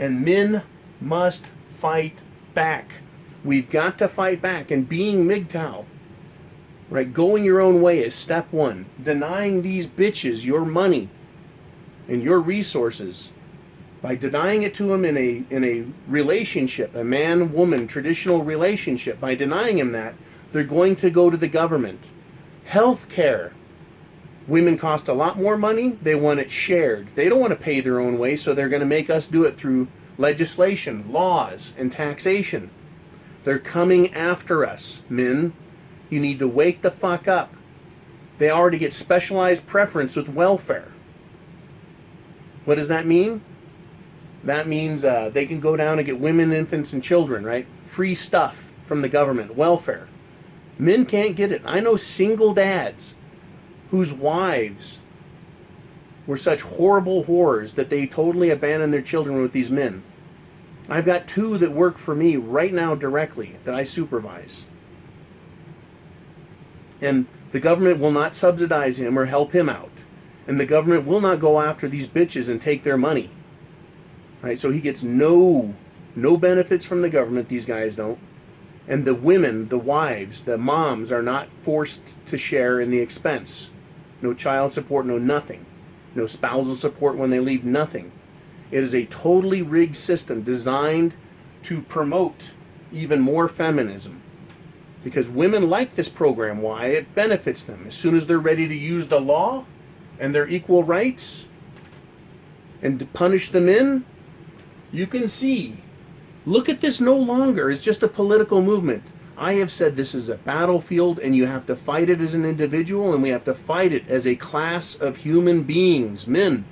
And men must fight back. We've got to fight back. And being Mgtow, right, going your own way is step one. Denying these bitches your money and your resources, by denying it to them in a relationship, a man-woman traditional relationship, by denying them that, they're going to go to the government. Health care. Women cost a lot more money. They want it shared. They don't want to pay their own way, so they're going to make us do it through legislation, laws, and taxation. They're coming after us, men. You need to wake the fuck up. They already get specialized preference with welfare. What does that mean? That means they can go down and get women, infants, and children, right? Free stuff from the government, welfare. Men can't get it. I know single dads whose wives were such horrible whores that they totally abandoned their children with these men. I've got 2 that work for me right now directly that I supervise. And the government will not subsidize him or help him out. And the government will not go after these bitches and take their money. Right? So he gets no benefits from the government, these guys don't. And the women, the wives, the moms are not forced to share in the expense. No child support, no nothing. No spousal support when they leave, nothing. It is a totally rigged system designed to promote even more feminism. Because women like this program. Why? It benefits them. As soon as they're ready to use the law and their equal rights and to punish the men, you can see. Look at this no longer as just a political movement. I have said this is a battlefield and you have to fight it as an individual, and we have to fight it as a class of human beings, men.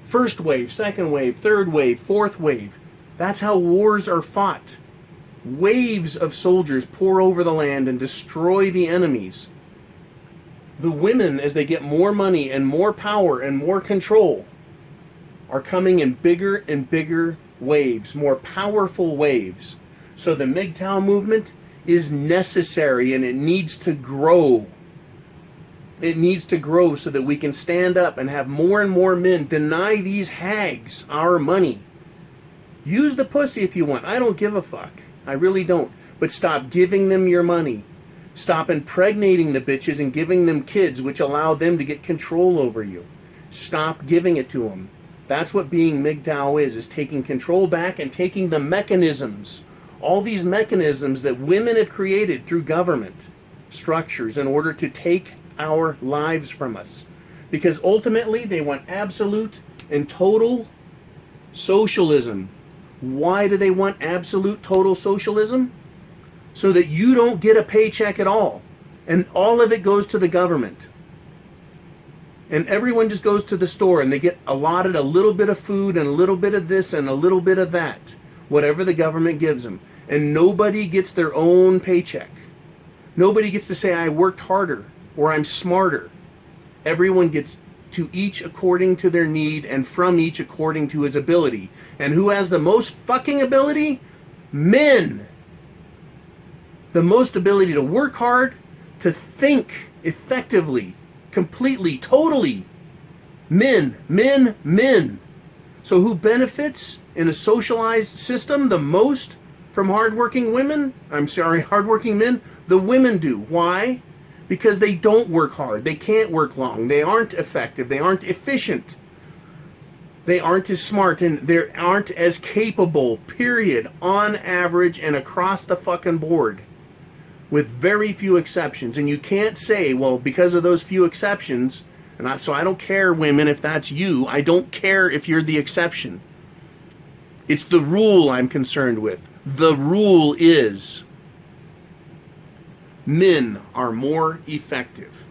First wave, second wave, third wave, fourth wave. That's how wars are fought. Waves of soldiers pour over the land and destroy the enemies. The women, as they get more money and more power and more control, are coming in bigger and bigger waves, more powerful waves. So the Mgtow movement is necessary and it needs to grow. It needs to grow so that we can stand up and have more and more men deny these hags our money. Use the pussy if you want. I don't give a fuck. I really don't. But stop giving them your money. Stop impregnating the bitches and giving them kids, which allow them to get control over you. Stop giving it to them. That's what being Mgtow is taking control back and taking the mechanisms, all these mechanisms that women have created through government structures in order to take our lives from us. Because ultimately they want absolute and total socialism. Why do they want absolute total socialism? So that you don't get a paycheck at all. And all of it goes to the government. And everyone just goes to the store and they get allotted a little bit of food and a little bit of this and a little bit of that. Whatever the government gives them. And nobody gets their own paycheck. Nobody gets to say, I worked harder or I'm smarter. Everyone gets to each according to their need and from each according to his ability. And who has the most fucking ability? Men. The most ability to work hard, to think effectively, completely, totally. Men, men, men. So who benefits in a socialized system the most from hardworking women? Hardworking men? The women do. Why? Because they don't work hard. They can't work long. They aren't effective. They aren't efficient. They aren't as smart and they aren't as capable, period, on average and across the fucking board. With very few exceptions. And you can't say, well, because of those few exceptions, so I don't care, women, if that's you. I don't care if you're the exception. It's the rule I'm concerned with. The rule is men are more effective.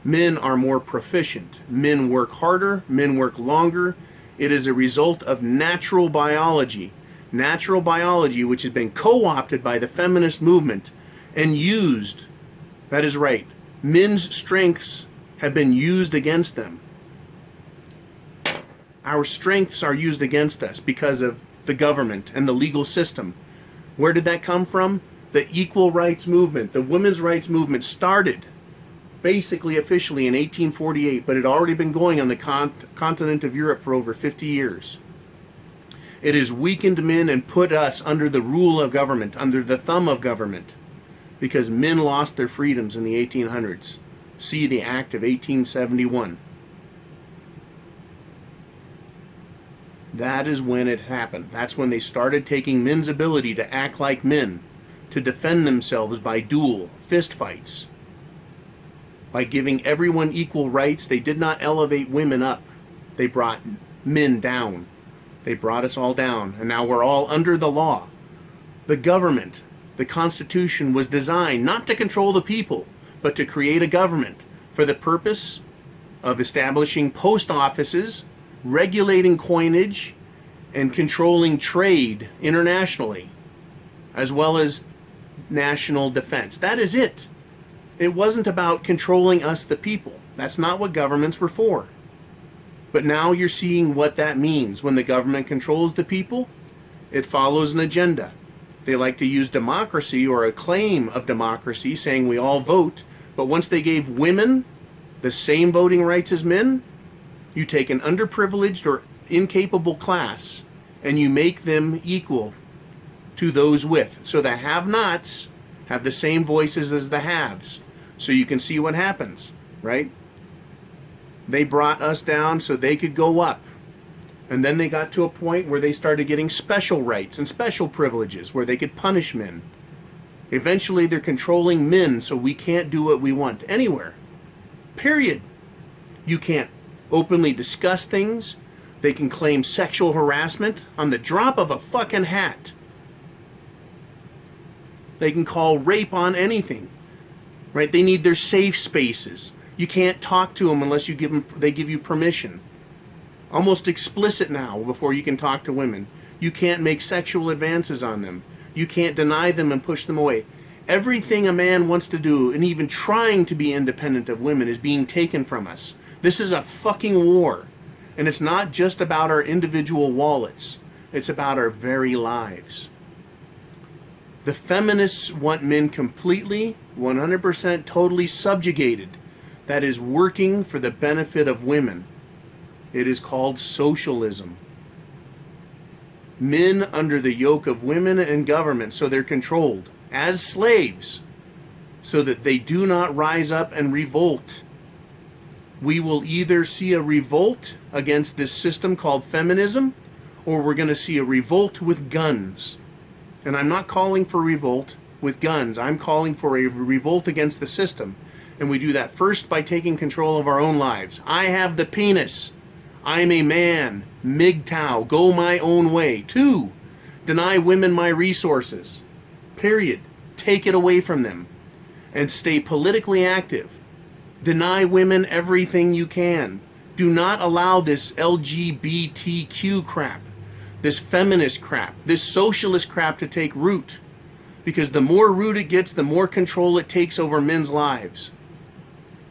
Men are more proficient. Men work harder. Men work longer. It is a result of natural biology. Natural biology, which has been co-opted by the feminist movement and used. That is right. Men's strengths have been used against them. Our strengths are used against us because of the government and the legal system. Where did that come from? The equal rights movement, the women's rights movement started basically officially in 1848, but it had already been going on the continent of Europe for over 50 years. It has weakened men and put us under the rule of government, under the thumb of government, because men lost their freedoms in the 1800s. See the Act of 1871. That is when it happened. That's when they started taking men's ability to act like men, to defend themselves by duel, fist fights. By giving everyone equal rights, they did not elevate women up. They brought men down. They brought us all down, and now we're all under the law. The government, the Constitution, was designed not to control the people, but to create a government for the purpose of establishing post offices, regulating coinage, and controlling trade internationally, as well as national defense. That is it. It wasn't about controlling us, the people. That's not what governments were for. But now you're seeing what that means. When the government controls the people, it follows an agenda. They like to use democracy or a claim of democracy, saying we all vote, but once they gave women the same voting rights as men, you take an underprivileged or incapable class and you make them equal to those with. So the have-nots have the same voices as the haves. So you can see what happens, right? They brought us down so they could go up. And then they got to a point where they started getting special rights and special privileges where they could punish men. Eventually they're controlling men so we can't do what we want anywhere. Period. You can't openly discuss things. They can claim sexual harassment on the drop of a fucking hat. They can call rape on anything. Right? They need their safe spaces. You can't talk to them unless they give you permission. Almost explicit now before you can talk to women. You can't make sexual advances on them. You can't deny them and push them away. Everything a man wants to do, and even trying to be independent of women, is being taken from us. This is a fucking war. And it's not just about our individual wallets. It's about our very lives. The feminists want men completely, 100%, totally subjugated. That is working for the benefit of women. It is called socialism. Men under the yoke of women and government, so they're controlled as slaves, so that they do not rise up and revolt. We will either see a revolt against this system called feminism, or we're going to see a revolt with guns. And I'm not calling for revolt with guns. I'm calling for a revolt against the system. And we do that first by taking control of our own lives. I have the penis. I'm a man. Mgtow. Go my own way. 2, deny women my resources. Period. Take it away from them. And stay politically active. Deny women everything you can. Do not allow this LGBTQ crap, this feminist crap, this socialist crap to take root. Because the more root it gets, the more control it takes over men's lives.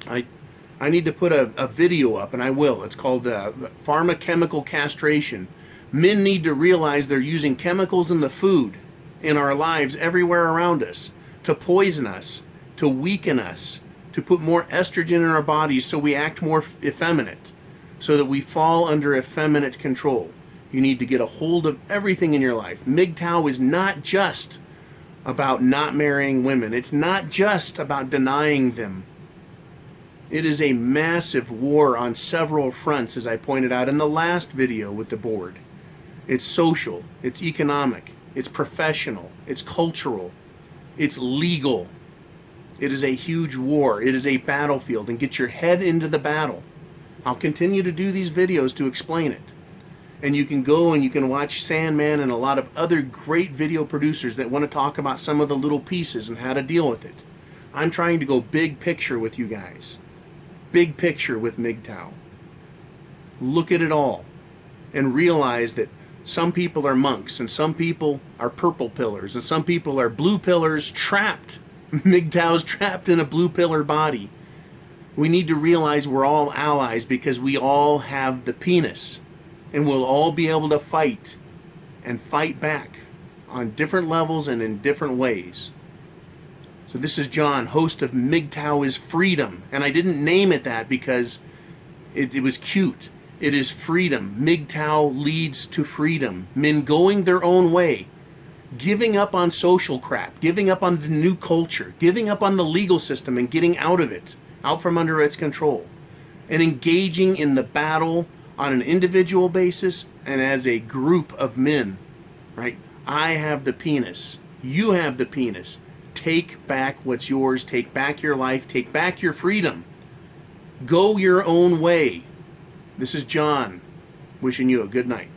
I need to put a video up, and I will. It's called pharmacochemical castration. Men need to realize they're using chemicals in the food, in our lives, everywhere around us, to poison us, to weaken us, to put more estrogen in our bodies so we act more effeminate, so that we fall under effeminate control. You need to get a hold of everything in your life. Mgtow is not just about not marrying women. It's not just about denying them. It is a massive war on several fronts, as I pointed out in the last video with the board. It's social, it's economic, it's professional, it's cultural, it's legal. It is a huge war. It is a battlefield, and get your head into the battle. I'll continue to do these videos to explain it. And you can go and you can watch Sandman and a lot of other great video producers that want to talk about some of the little pieces and how to deal with it. I'm trying to go big picture with you guys. Big picture with Mgtow. Look at it all and realize that some people are monks and some people are purple pillars and some people are blue pillars trapped. Mgtow's trapped in a blue pillar body. We need to realize we're all allies because we all have the penis. And we'll all be able to fight and fight back on different levels and in different ways. So this is John, host of Mgtow is Freedom. And I didn't name it that because it was cute. It is freedom. Mgtow leads to freedom. Men going their own way, giving up on social crap, giving up on the new culture, giving up on the legal system and getting out of it, out from under its control, and engaging in the battle on an individual basis and as a group of men, right? I have the penis. You have the penis. Take back what's yours. Take back your life. Take back your freedom. Go your own way. This is John, wishing you a good night.